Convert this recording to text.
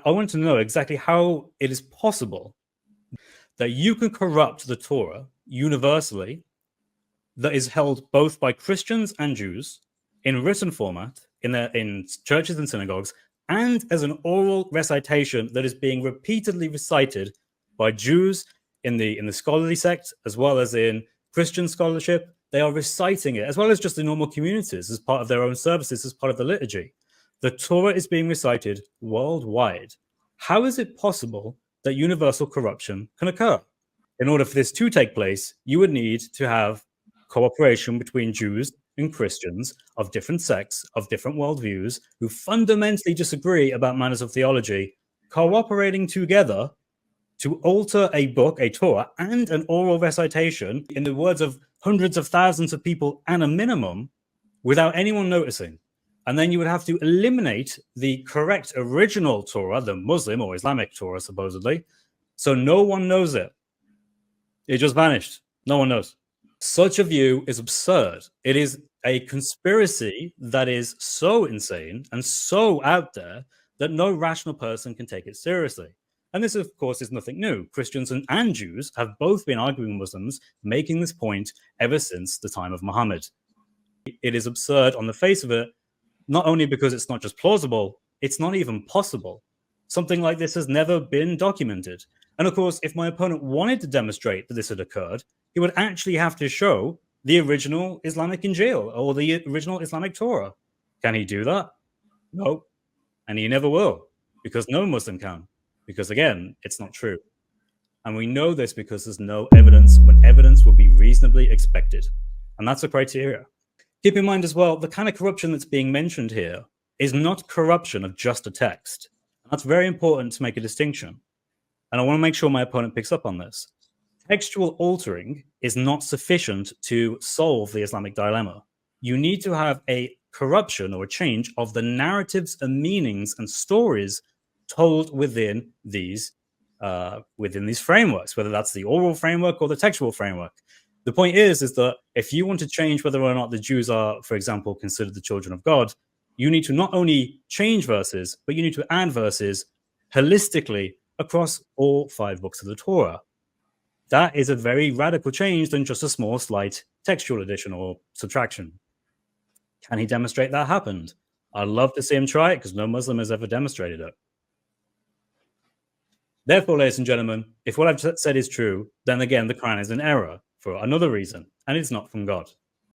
I want to know exactly how it is possible that you can corrupt the Torah universally, that is held both by Christians and Jews in written format in churches and synagogues, and as an oral recitation that is being repeatedly recited by Jews in the scholarly sect as well as in Christian scholarship. They are reciting it, as well as just the normal communities, as part of their own services, as part of the liturgy. The Torah is being recited worldwide. How is it possible that universal corruption can occur? In order for this to take place, you would need to have cooperation between Jews and Christians of different sects, of different worldviews, who fundamentally disagree about matters of theology, cooperating together to alter a book, a Torah, and an oral recitation in the words of hundreds of thousands of people and a minimum without anyone noticing. And then you would have to eliminate the correct original Torah, the Muslim or Islamic Torah, supposedly, so no one knows it. It just vanished. No one knows. Such a view is absurd. It is a conspiracy that is so insane and so out there that no rational person can take it seriously. And this, of course, is nothing new. Christians and Jews have both been arguing with Muslims, making this point ever since the time of Muhammad. It is absurd on the face of it, not only because it's not just plausible, it's not even possible. Something like this has never been documented. And of course, if my opponent wanted to demonstrate that this had occurred, he would actually have to show the original Islamic Injil or the original Islamic Torah. Can he do that? No. And he never will, because no Muslim can. Because again, it's not true. And we know this because there's no evidence when evidence would be reasonably expected. And that's the criteria. Keep in mind as well, the kind of corruption that's being mentioned here is not corruption of just a text. And that's very important to make a distinction. And I want to make sure my opponent picks up on this. Textual altering is not sufficient to solve the Islamic dilemma. You need to have a corruption or a change of the narratives and meanings and stories told within these frameworks, whether that's the oral framework or the textual framework. The point is that if you want to change whether or not the Jews are, for example, considered the children of God, you need to not only change verses, but you need to add verses holistically across all 5 books of the Torah. That is a very radical change than just a small, slight textual addition or subtraction. Can he demonstrate that happened? I'd love to see him try it because no Muslim has ever demonstrated it. Therefore, ladies and gentlemen, if what I've said is true, then again, the Quran is in error for another reason, and it's not from God.